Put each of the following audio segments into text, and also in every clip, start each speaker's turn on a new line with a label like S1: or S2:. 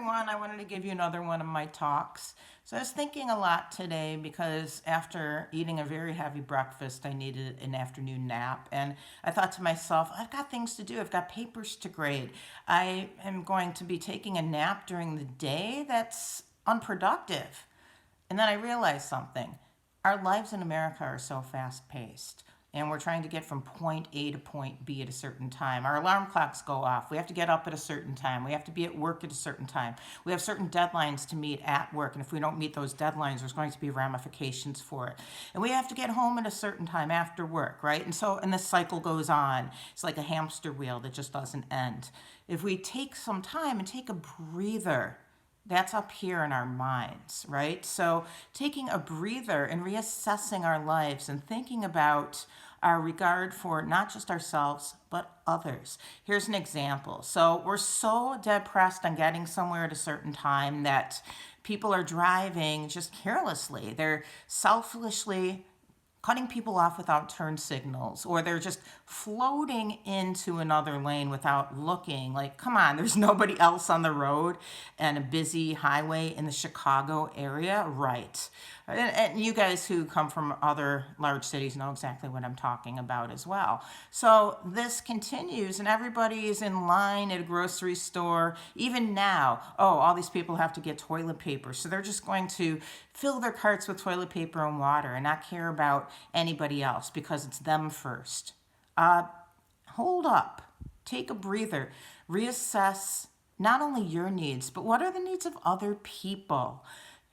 S1: everyone. I wanted to give you another one of my talks. So I was thinking a lot today because after eating a very heavy breakfast, I needed an afternoon nap. And I thought to myself, I've got things to do. I've got papers to grade. I am going to be taking a nap during the day. That's unproductive. And then I realized something. Our lives in America are so fast paced, and we're trying to get from point A to point B at a certain time. Our alarm clocks go off. We have to get up at a certain time. We have to be at work at a certain time. We have certain deadlines to meet at work, and if we don't meet those deadlines, there's going to be ramifications for it. And we have to get home at a certain time after work, right? And this cycle goes on. It's like a hamster wheel that just doesn't end. If we take some time and take a breather, that's up here in our minds, right? So taking a breather and reassessing our lives and thinking about our regard for not just ourselves, but others. Here's an example. So we're so dead pressed on getting somewhere at a certain time that people are driving just carelessly. They're selfishly cutting people off without turn signals, or they're just floating into another lane without looking. Like, come on, there's nobody else on the road and a busy highway in the Chicago area, right? And you guys who come from other large cities know exactly what I'm talking about as well. So this continues, and everybody is in line at a grocery store. Even now, all these people have to get toilet paper, so they're just going to fill their carts with toilet paper and water and not care about anybody else because it's them first. Hold up, take a breather, reassess not only your needs, but what are the needs of other people?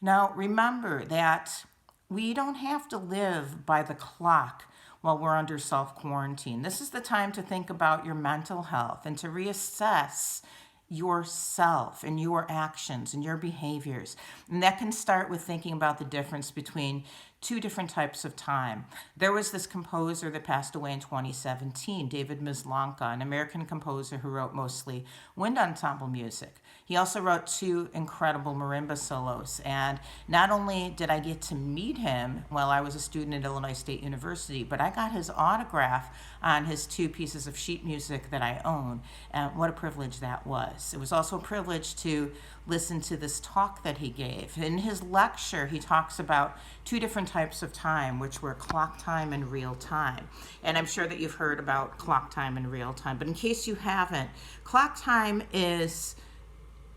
S1: Now, remember that we don't have to live by the clock while we're under self-quarantine. This is the time to think about your mental health and to reassess yourself and your actions and your behaviors. And that can start with thinking about the difference between two different types of time. There was this composer that passed away in 2017, David Maslanka, an American composer who wrote mostly wind ensemble music. He also wrote two incredible marimba solos. And not only did I get to meet him while I was a student at Illinois State University, but I got his autograph on his two pieces of sheet music that I own. And what a privilege that was. It was also a privilege to listen to this talk that he gave. In his lecture, he talks about two different types of time, which were clock time and real time. And I'm sure that you've heard about clock time and real time, but in case you haven't, clock time is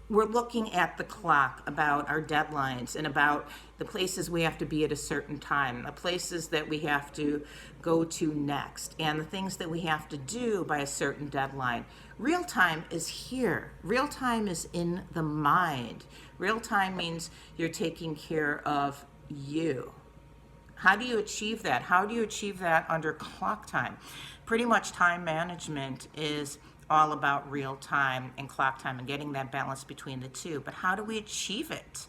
S1: we're looking at the clock about our deadlines and about the places we have to be at a certain time, the places that we have to go to next, and the things that we have to do by a certain deadline. Real time is here. Real time is in the mind. Real time means you're taking care of you. How do you achieve that? How do you achieve that under clock time? Pretty much time management is all about real time and clock time and getting that balance between the two. But how do we achieve it?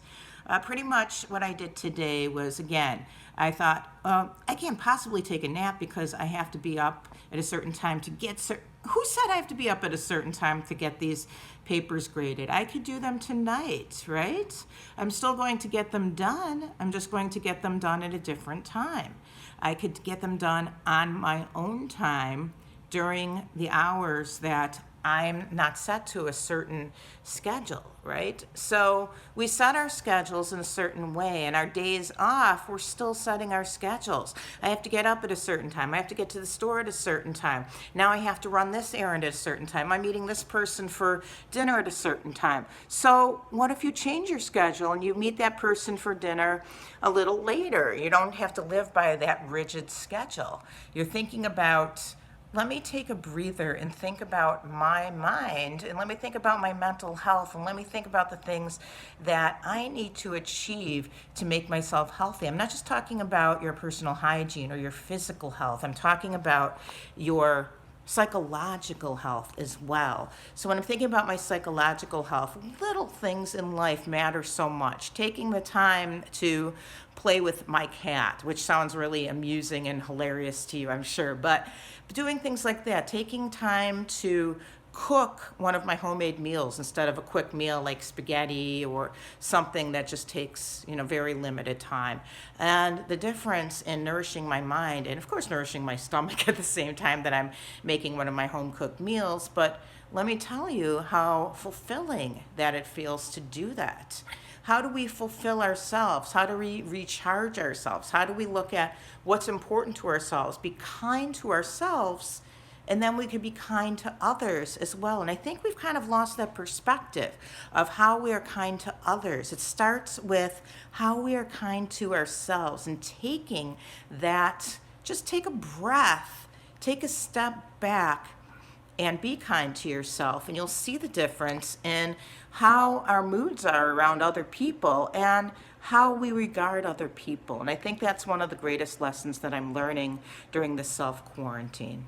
S1: Pretty much what I did today was, again, I thought, I can't possibly take a nap because I have to be up at a certain time to get who said I have to be up at a certain time to get these papers graded? I could do them tonight, right? I'm still going to get them done. I'm just going to get them done at a different time. I could get them done on my own time during the hours that I'm not set to a certain schedule, right? So we set our schedules in a certain way, and our days off, we're still setting our schedules. I have to get up at a certain time. I have to get to the store at a certain time. Now I have to run this errand at a certain time. I'm meeting this person for dinner at a certain time. So what if you change your schedule and you meet that person for dinner a little later? You don't have to live by that rigid schedule. You're thinking about, let me take a breather and think about my mind, and let me think about my mental health, and let me think about the things that I need to achieve to make myself healthy. I'm not just talking about your personal hygiene or your physical health. I'm talking about your psychological health as well. So when I'm thinking about my psychological health, little things in life matter so much. Taking the time to play with my cat, which sounds really amusing and hilarious to you, I'm sure, but doing things like that, taking time to cook one of my homemade meals instead of a quick meal like spaghetti or something that just takes, very limited time. And the difference in nourishing my mind and of course nourishing my stomach at the same time that I'm making one of my home cooked meals, but let me tell you how fulfilling that it feels to do that. How do we fulfill ourselves? How do we recharge ourselves? How do we look at what's important to ourselves? Be kind to ourselves, and then we can be kind to others as well. And I think we've kind of lost that perspective of how we are kind to others. It starts with how we are kind to ourselves and taking that, just take a breath, take a step back, and be kind to yourself, and you'll see the difference in how our moods are around other people and how we regard other people. And I think that's one of the greatest lessons that I'm learning during this self-quarantine.